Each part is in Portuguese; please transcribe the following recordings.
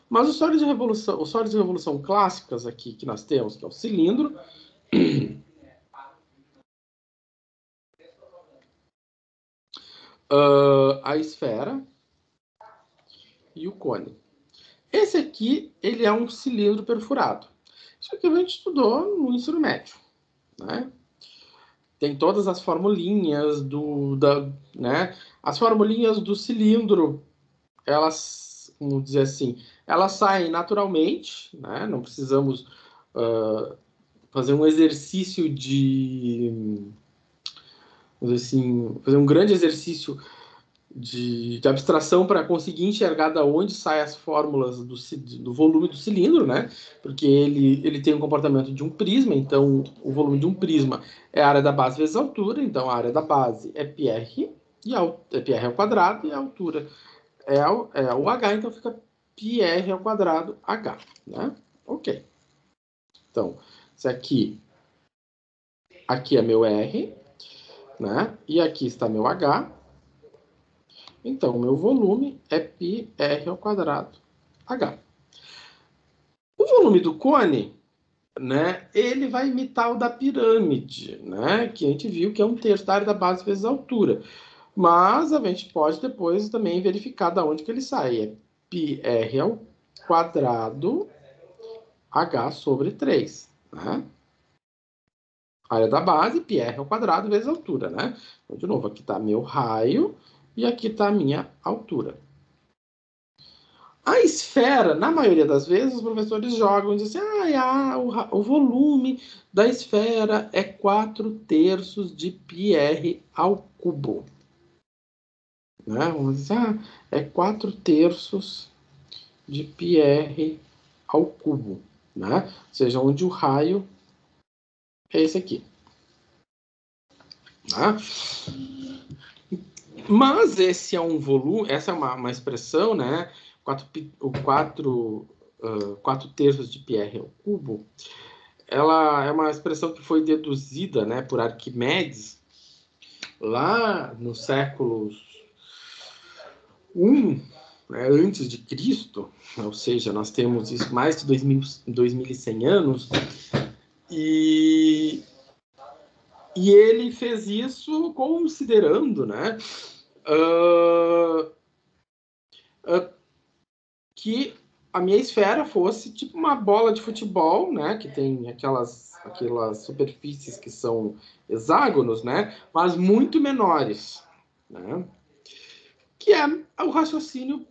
Mas os sólidos de revolução clássicas aqui que nós temos, que é o cilindro, a esfera e o cone. Esse aqui, ele é um cilindro perfurado. Isso aqui a gente estudou no ensino médio, né? Tem todas as formulinhas né? As formulinhas do cilindro, elas, vamos dizer assim, elas saem naturalmente, né? Não precisamos fazer um exercício vamos dizer assim, fazer um grande exercício de abstração para conseguir enxergar da onde saem as fórmulas do volume do cilindro, né? Porque ele tem um comportamento de um prisma, então o volume de um prisma é a área da base vezes a altura, então a área da base é πr, é πr ao quadrado, e a altura é o h, então fica πr ao quadrado h, né? Ok. Então, se aqui é meu r, né? E aqui está meu h. Então, o meu volume é πr ao quadrado h. O volume do cone, né, ele vai imitar o da pirâmide, né, que a gente viu que é 1/3 da área da base vezes a altura. Mas a gente pode depois também verificar da onde que ele sai. É πr ao quadrado h sobre 3. Né? A área da base, πr ao quadrado vezes a altura. Né? Então, de novo, aqui está meu raio e aqui está a minha altura. A esfera, na maioria das vezes, os professores jogam e dizem assim, o volume da esfera é 4/3 de πr ao cubo. Né? Vamos dizer, é 4/3 de πr ao cubo. Né? Ou seja, onde o raio é esse aqui. Né? Mas esse é um volume, essa é uma expressão, né? 4/3 de πr ao cubo, ela é uma expressão que foi deduzida, né, por Arquimedes lá no século I, né, antes de Cristo, ou seja, nós temos isso mais de 2100 anos, e ele fez isso considerando, né, que a minha esfera fosse tipo uma bola de futebol, né, que tem aquelas superfícies que são hexágonos, né, mas muito menores, né, que é o raciocínio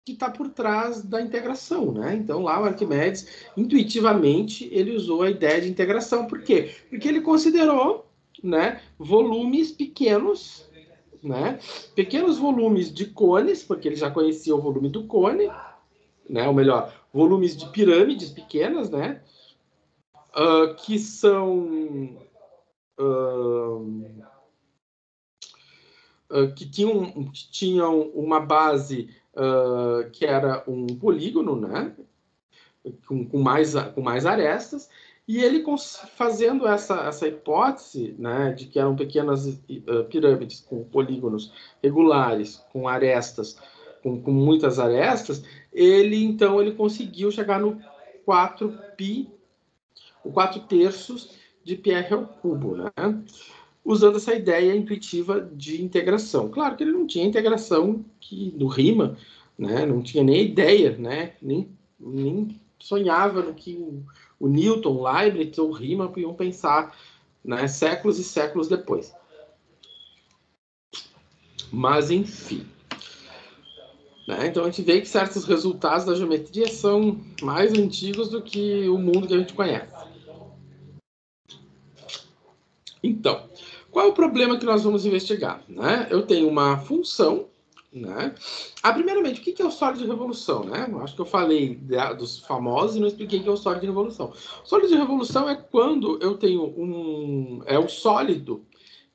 que está por trás da integração, né? Então lá o Arquimedes, intuitivamente, ele usou a ideia de integração. Por quê? Porque ele considerou, né, volumes pequenos, né, pequenos volumes de cones, porque ele já conhecia o volume do cone, né, ou melhor, volumes de pirâmides pequenas, né, que são que tinham uma base que era um polígono, né, com mais arestas, e ele fazendo essa hipótese, né, de que eram pequenas pirâmides com polígonos regulares, com arestas, com muitas arestas, ele conseguiu chegar no 4π, o 4/3 de πr ao cubo, né? Usando essa ideia intuitiva de integração. Claro que ele não tinha integração do Riemann, né? Não tinha nem ideia, né? Nem sonhava no que o Newton, Leibniz ou Riemann iam pensar, né? Séculos e séculos depois. Mas, enfim. Né? Então, a gente vê que certos resultados da geometria são mais antigos do que o mundo que a gente conhece. Então, qual é o problema que nós vamos investigar? Né? Eu tenho uma função, né? Primeiramente, o que é o sólido de revolução? Né? Acho que eu falei dos famosos e não expliquei o que é o sólido de revolução. O sólido de revolução é quando eu tenho é o sólido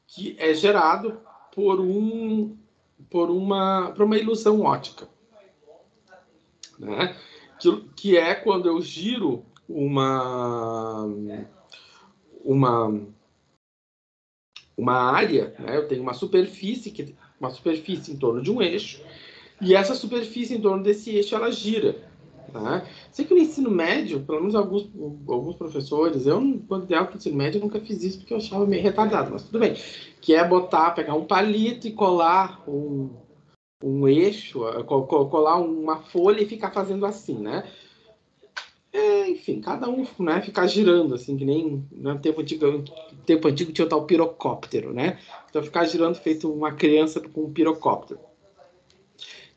que é gerado por uma ilusão óptica. Né? Que é quando eu giro uma área, né? Eu tenho uma superfície em torno de um eixo, E essa superfície em torno desse eixo, ela gira. Tá? Sei que no ensino médio, pelo menos alguns professores, eu, quando dei aula no ensino médio, eu nunca fiz isso porque eu achava meio retardado, mas tudo bem. Que é pegar um palito e colar um eixo, colar uma folha e ficar fazendo assim, né? Enfim, cada um, né, ficar girando, assim, que nem no tempo antigo tinha o tal pirocóptero, né? Então ficar girando feito uma criança com um pirocóptero.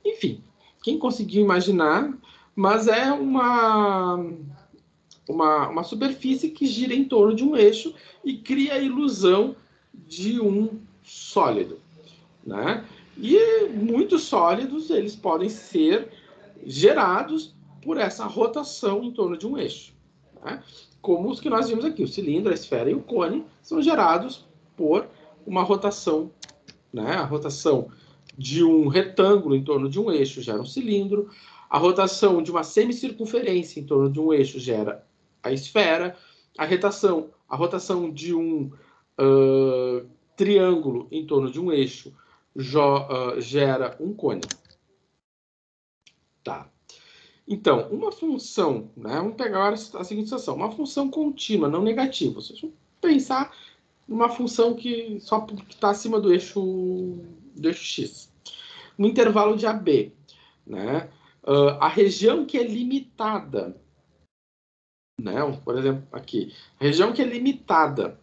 Enfim, quem conseguiu imaginar, mas é uma superfície que gira em torno de um eixo e cria a ilusão de um sólido, né? E muitos sólidos, eles podem ser gerados por essa rotação em torno de um eixo, né? Como os que nós vimos aqui, o cilindro, a esfera e o cone são gerados por uma rotação, né? A rotação de um retângulo em torno de um eixo gera um cilindro, a rotação de uma semicircunferência em torno de um eixo gera a esfera, a rotação de um triângulo em torno de um eixo gera um cone. Tá. Então, uma função, né? Vamos pegar agora a seguinte situação, uma função contínua, não negativa. Vocês vão pensar numa função que só está acima do eixo x. No intervalo de AB, né? A região que é limitada, né? Por exemplo, aqui, a região que é limitada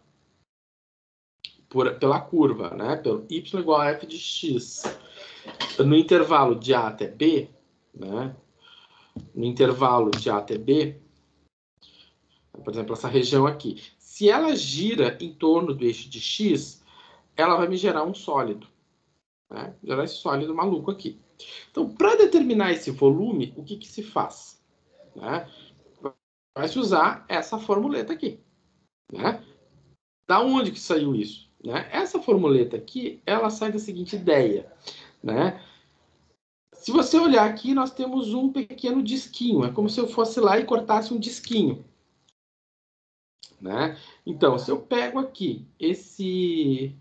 pela curva, né? Pelo y igual a f de x, no intervalo de A até B, né? No intervalo de A até B, por exemplo, essa região aqui, se ela gira em torno do eixo de x, ela vai me gerar um sólido, né? Gerar esse sólido maluco aqui. Então, para determinar esse volume, o que se faz? Né? Vai se usar essa formuleta aqui, né? Da onde que saiu isso? Né? Essa formuleta aqui, ela sai da seguinte ideia, né? Se você olhar aqui, nós temos um pequeno disquinho. É como se eu fosse lá e cortasse um disquinho, né? Então, se eu pego aqui esse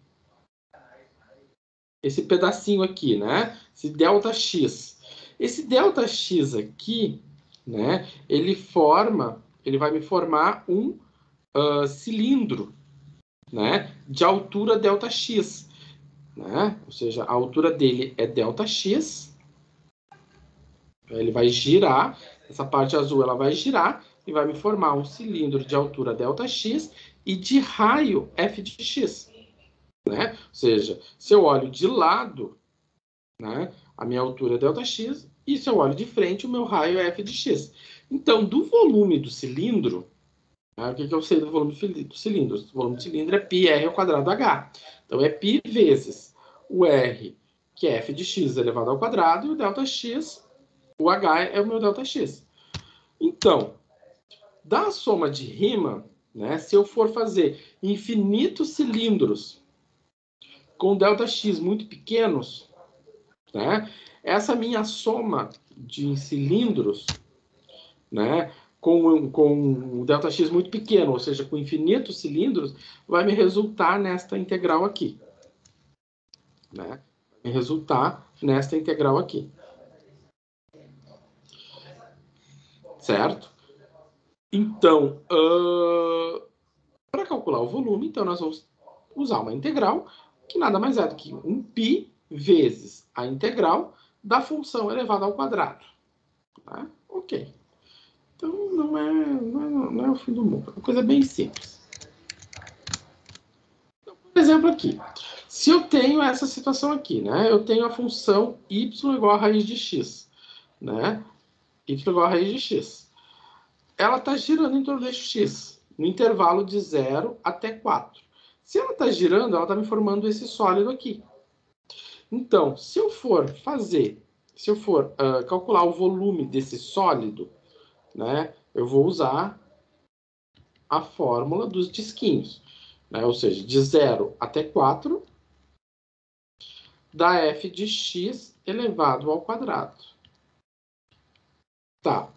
pedacinho aqui, né? Esse ΔX. Esse ΔX aqui, né? Ele vai me formar um cilindro, né? De altura ΔX, né? Ou seja, a altura dele é ΔX. Ele vai girar, essa parte azul ela vai girar e vai me formar um cilindro de altura ΔX e de raio f de x. Né? Ou seja, se eu olho de lado, né, a minha altura é ΔX, e se eu olho de frente, o meu raio é f de x. Então, do volume do cilindro, né, o que eu sei do volume do cilindro? O volume do cilindro é πr ao quadrado h. Então, é π vezes o r, que é f de x elevado ao quadrado, e o ΔX, o h é o meu ΔX. Então, da soma de Riemann, né, se eu for fazer infinitos cilindros com ΔX muito pequenos, né, essa minha soma de cilindros, né, com o ΔX muito pequeno, ou seja, com infinitos cilindros, vai me resultar nesta integral aqui. Né? Vai me resultar nesta integral aqui. Certo? Então, para calcular o volume, então nós vamos usar uma integral que nada mais é do que um π vezes a integral da função elevada ao quadrado. Tá? Ok. Então, não é o fim do mundo. É uma coisa bem simples. Então, por exemplo, aqui. Se eu tenho essa situação aqui, né? Eu tenho a função y igual a raiz de x. Né? Y igual a raiz de x. Ela está girando em torno do eixo x, no intervalo de 0 até 4. Se ela está girando, ela está me formando esse sólido aqui. Então, se eu for calcular o volume desse sólido, né, eu vou usar a fórmula dos disquinhos. Né, ou seja, de 0 até 4, da f de x elevado ao quadrado. Tá.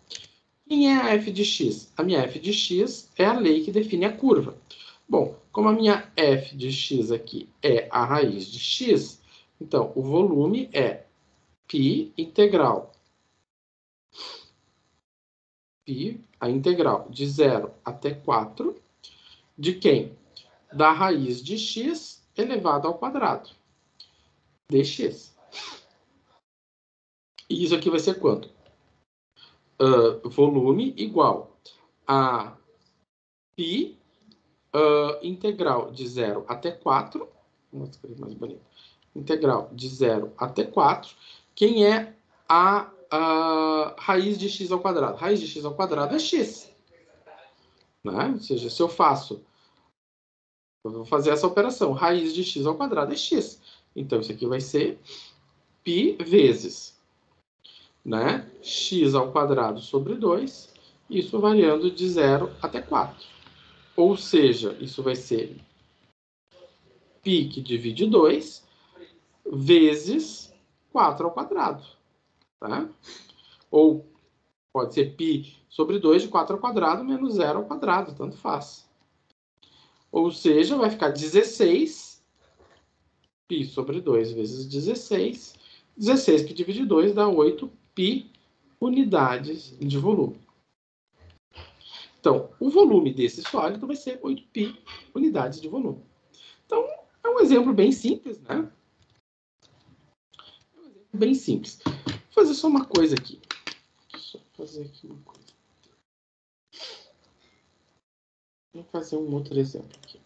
Quem é a f de x? A minha f de x é a lei que define a curva. Bom, como a minha f de x aqui é a raiz de x, então o volume é π integral. Π, a integral de 0 até 4, de quem? Da raiz de x elevado ao quadrado, dx. E isso aqui vai ser quanto? Volume igual a π integral de 0 até 4. Vamos escrever mais bonito. Integral de 0 até 4. Quem é a raiz de x ao quadrado? Raiz de x ao quadrado é x. Né? Ou seja, se eu vou fazer essa operação, raiz de x ao quadrado é x. Então, isso aqui vai ser π vezes, né, x ao quadrado sobre 2, isso variando de 0 até 4. Ou seja, isso vai ser π que divide 2 vezes 4 ao quadrado. Tá? Ou pode ser π sobre 2 de 4 ao quadrado menos 0 ao quadrado, tanto faz. Ou seja, vai ficar 16 π sobre 2 vezes 16. 16 que divide 2 dá 8 π unidades de volume. Então, o volume desse sólido vai ser 8 π unidades de volume. Então, é um exemplo bem simples, né? É um exemplo bem simples. Vou fazer só uma coisa aqui. Deixa eu fazer aqui uma coisa. Vou fazer um outro exemplo aqui.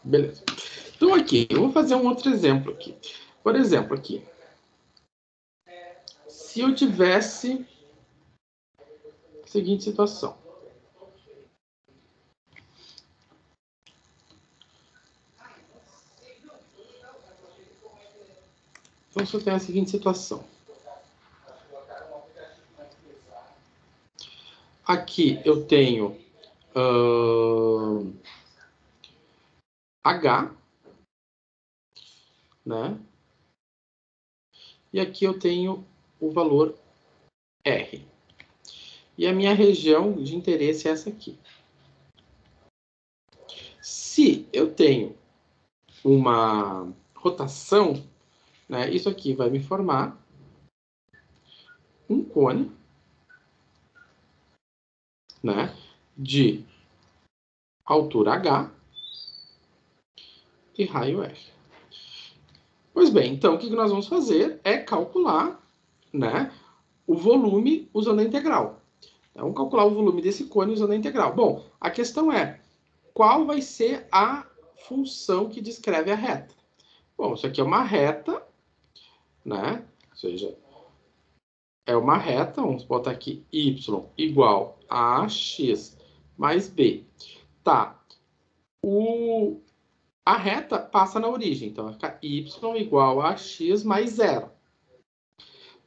Beleza. Então, aqui, eu vou fazer um outro exemplo aqui. Por exemplo, aqui. Se eu tivesse a seguinte situação. Então, se eu tenho a seguinte situação. Aqui eu tenho H, né? E aqui eu tenho o valor R. E a minha região de interesse é essa aqui. Se eu tenho uma rotação, né, isso aqui vai me formar um cone, né, de altura H e raio R. Pois bem, então o que nós vamos fazer é calcular, né, o volume usando a integral. Então, vamos calcular o volume desse cone usando a integral. Bom, a questão é, qual vai ser a função que descreve a reta? Bom, isso aqui é uma reta, né? Ou seja, é uma reta, vamos botar aqui y igual a x mais b. Tá, a reta passa na origem, então vai ficar y igual a x mais 0.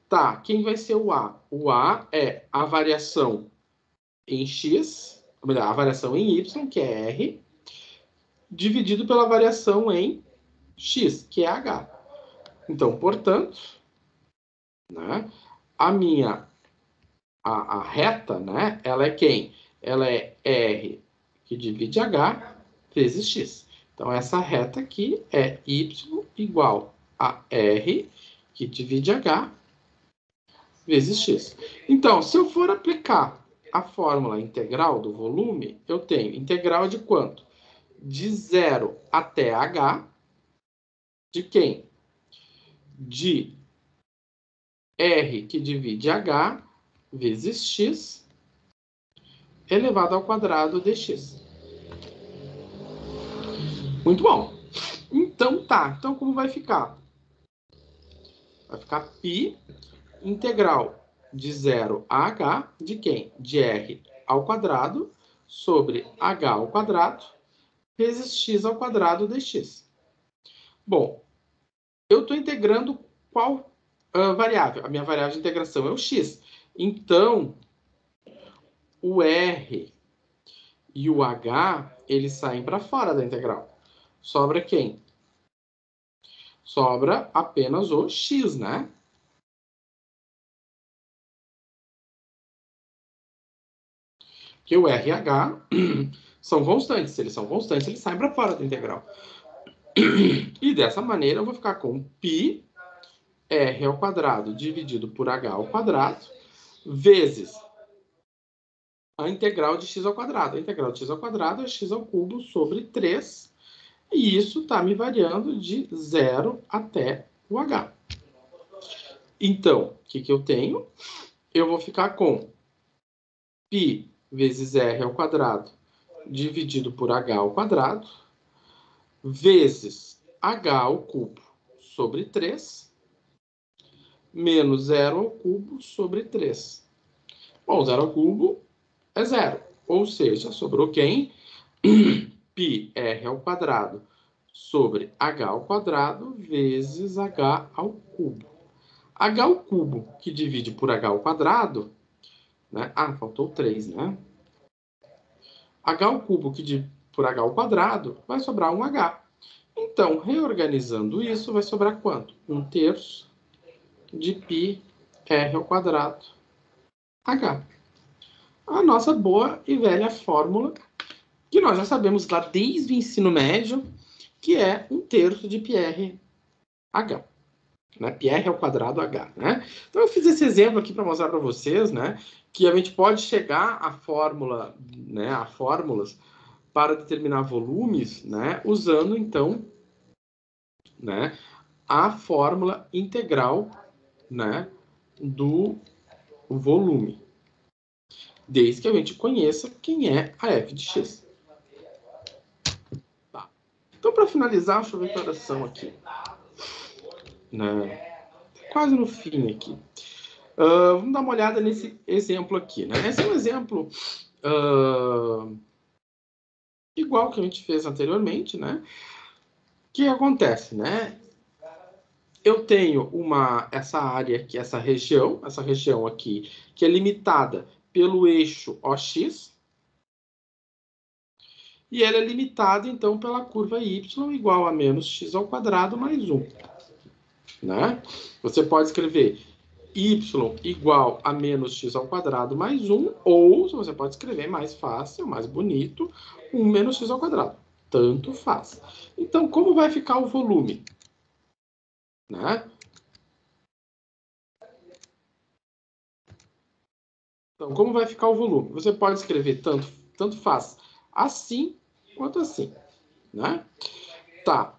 Tá, quem vai ser o a? O a é a variação em x, ou melhor, a variação em y, que é r, dividido pela variação em x, que é h. Então, portanto, né, a reta, né, ela é quem? Ela é r que divide h vezes x. Então, essa reta aqui é y igual a r que divide h vezes x. Então, se eu for aplicar a fórmula integral do volume, eu tenho integral de quanto? De 0 até h, de quem? De r que divide h vezes x elevado ao quadrado dx. Muito bom. Então tá. Então como vai ficar? Vai ficar π integral de 0 a h de quem? De r ao quadrado sobre h ao quadrado vezes x ao quadrado dx. Bom, eu estou integrando qual variável? A minha variável de integração é o x. Então, o r e o h, eles saem para fora da integral. Sobra quem? Sobra apenas o x, né? Porque o R e H são constantes. Se eles são constantes, eles saem para fora da integral. E dessa maneira eu vou ficar com π R ao quadrado dividido por H ao quadrado vezes a integral de x ao quadrado. A integral de x ao quadrado é x ao cubo sobre 3. E isso está me variando de 0 até o H. Então, o que eu tenho? Eu vou ficar com π vezes R ao quadrado dividido por H ao quadrado vezes H ao cubo sobre 3 menos 0 ao cubo sobre 3. Bom, 0 ao cubo é 0. Ou seja, sobrou quem? π R ao quadrado sobre H ao quadrado vezes H ao cubo. H ao cubo, que divide por H ao quadrado, né? Ah, faltou 3, né? H ao cubo, que divide por H ao quadrado, vai sobrar um H. Então, reorganizando isso, vai sobrar quanto? 1/3 de π R ao quadrado H. A nossa boa e velha fórmula, que nós já sabemos lá desde o ensino médio, que é 1/3 de πr H. Né? πr ao quadrado H. Né? Então, eu fiz esse exemplo aqui para mostrar para vocês, né, que a gente pode chegar à fórmula, né, a fórmulas para determinar volumes, né, usando, então, né, a fórmula integral, né, do volume, desde que a gente conheça quem é a f de x. Tá. Então, para finalizar, deixa eu ver que horas são aqui. Né? Quase no fim aqui. Vamos dar uma olhada nesse exemplo aqui. Né? Esse é um exemplo igual que a gente fez anteriormente. Né? O que acontece? Né? Eu tenho essa área aqui, essa região aqui, que é limitada pelo eixo OX, e ela é limitada, então, pela curva y igual a menos x ao quadrado mais 1. Né? Você pode escrever y igual a menos x ao quadrado mais 1, ou você pode escrever mais fácil, mais bonito, 1 menos x ao quadrado. Tanto faz. Então, como vai ficar o volume? Né? Então, como vai ficar o volume? Você pode escrever tanto faz assim quanto assim. Né? Tá.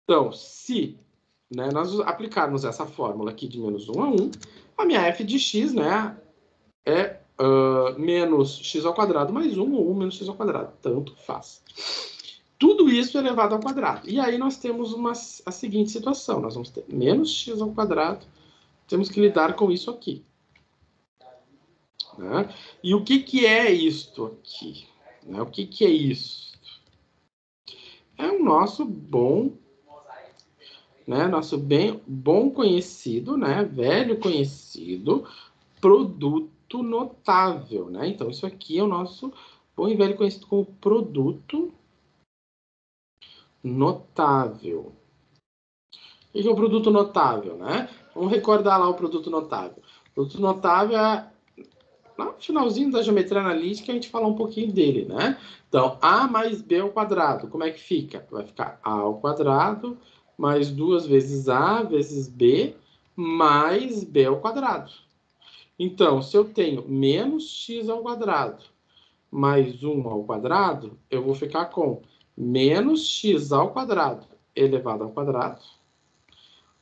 Então, se, né, nós aplicarmos essa fórmula aqui de menos 1 a 1, a minha f de x, né, é menos x ao quadrado mais 1 ou 1 menos x ao quadrado. Tanto faz. Tudo isso elevado ao quadrado. E aí nós temos a seguinte situação. Nós vamos ter menos x ao quadrado. Temos que lidar com isso aqui. Né? E o que é isto aqui? Né? O que é isso? É o nosso bom, né? Nosso bom conhecido, né? Velho conhecido, produto notável. Né? Então, isso aqui é o nosso bom e velho conhecido como produto notável. O que é o produto notável? Né? Vamos recordar lá o produto notável. O produto notável é no finalzinho da geometria analítica, a gente fala um pouquinho dele, né? Então, A mais B ao quadrado, como é que fica? Vai ficar A ao quadrado mais 2 vezes A vezes B mais B ao quadrado. Então, se eu tenho menos x ao quadrado mais 1 ao quadrado, eu vou ficar com menos x ao quadrado elevado ao quadrado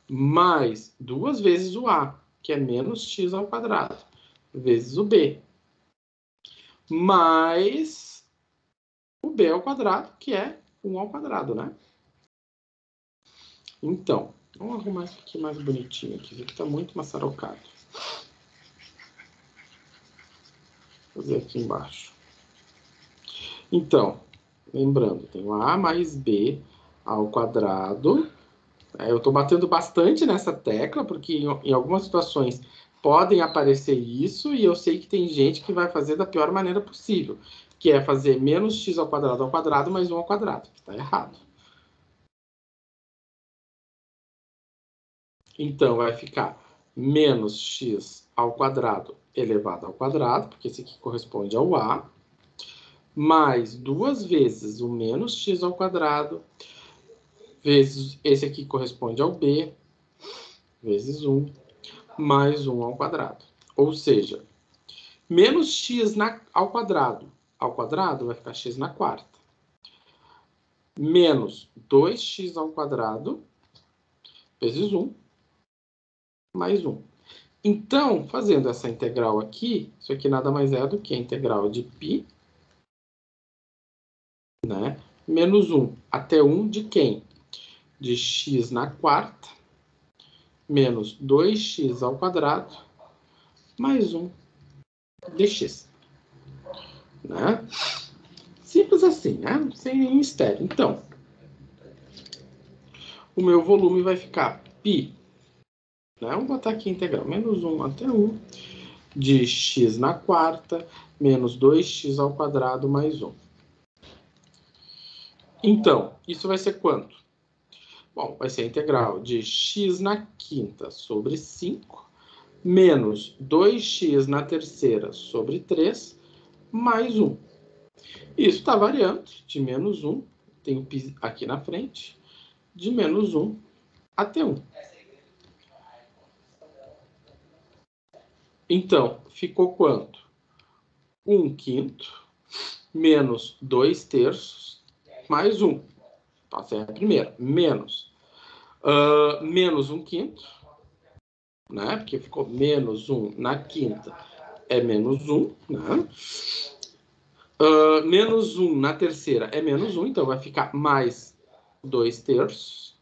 mais 2 vezes o A, que é menos x ao quadrado, vezes o B, mais o b ao quadrado, que é 1 ao quadrado, né? Então, vamos arrumar isso aqui mais bonitinho. Aqui. Isso aqui está muito maçarocado. Vou fazer aqui embaixo. Então, lembrando, tem a mais b ao quadrado. Eu estou batendo bastante nessa tecla, porque em algumas situações podem aparecer isso, e eu sei que tem gente que vai fazer da pior maneira possível, que é fazer menos x ao quadrado mais 1 ao quadrado, que está errado. Então, vai ficar menos x ao quadrado elevado ao quadrado, porque esse aqui corresponde ao A, mais 2 vezes o menos x ao quadrado, vezes esse aqui corresponde ao B, vezes 1, mais 1 ao quadrado. Ou seja, menos x ao quadrado vai ficar x na quarta. Menos 2x ao quadrado, vezes 1, mais 1. Então, fazendo essa integral aqui, isso aqui nada mais é do que a integral de π, né? Menos 1 até 1 de quem? De x na quarta, menos 2x ao quadrado, mais 1 dx. Né? Simples assim, né? Sem mistério. Então, o meu volume vai ficar π, né? Vamos botar aqui a integral, menos 1 até 1 de x na quarta, menos 2x ao quadrado, mais 1. Então, isso vai ser quanto? Bom, vai ser a integral de x na quinta sobre 5, menos 2x na terceira sobre 3, mais 1. Isso está variando de menos 1, tem o π aqui na frente, de menos 1 até 1. Então, ficou quanto? 1/5 menos 2/3 mais 1. Essa é a primeira. Menos 1/5, né? Porque ficou menos 1 na quinta é menos 1, né? Menos 1 na terceira é menos 1, então vai ficar mais 2/3.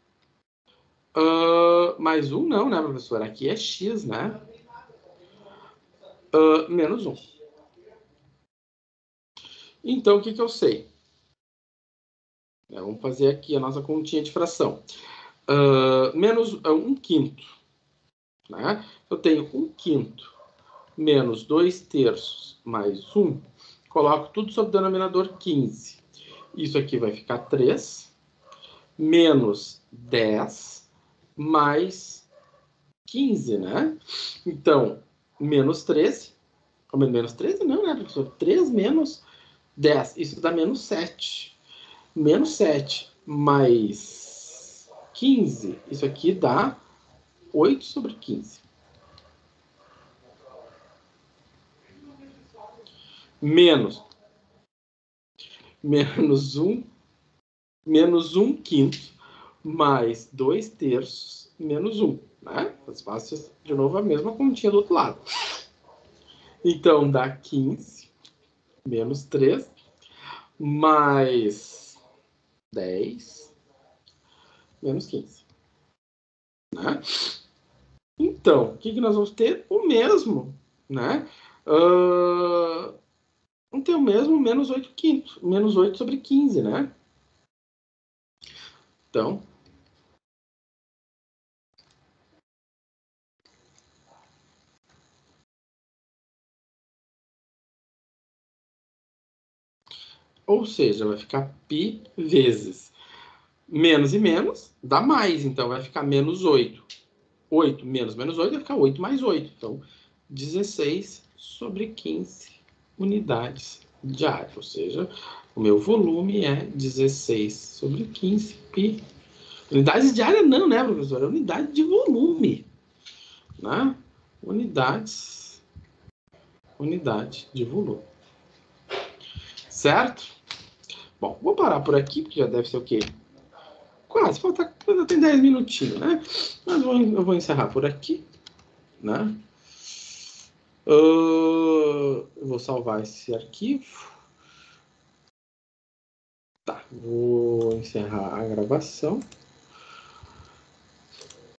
Mais 1 não, né, professor? Aqui é x, né? Menos 1. Então, o que eu sei? Vamos fazer aqui a nossa continha de fração. Menos 1/5. Né? Eu tenho 1/5 menos 2/3 mais 1. Coloco tudo sobre o denominador 15. Isso aqui vai ficar 3. Menos 10 mais 15, né? Então, menos 13. Menos 13 não, né, professor? 3 menos 10. Isso dá menos 7. Menos 7 mais 15. Isso aqui dá 8 sobre 15. Menos 1 1/5 mais 2/3 menos 1. Né? Faço de novo a mesma continha do outro lado. Então, dá 15 menos 3 mais 10 menos 15. Né? Então, o que nós vamos ter? O mesmo. Né? Vamos ter o mesmo menos 8/5. Menos 8 sobre 15, né? Então, ou seja, vai ficar π vezes menos e menos, dá mais. Então, vai ficar menos 8. 8 menos menos 8 vai ficar 8 mais 8. Então, 16 sobre 15 unidades de área. Ou seja, o meu volume é 16 sobre 15 π. Unidades de área não, né, professor? É unidade de volume. Né? Unidade de volume. Certo? Bom, vou parar por aqui, porque já deve ser o quê? Quase, tem 10 minutinhos, né? Mas eu vou encerrar por aqui, né? Eu vou salvar esse arquivo. Tá, vou encerrar a gravação.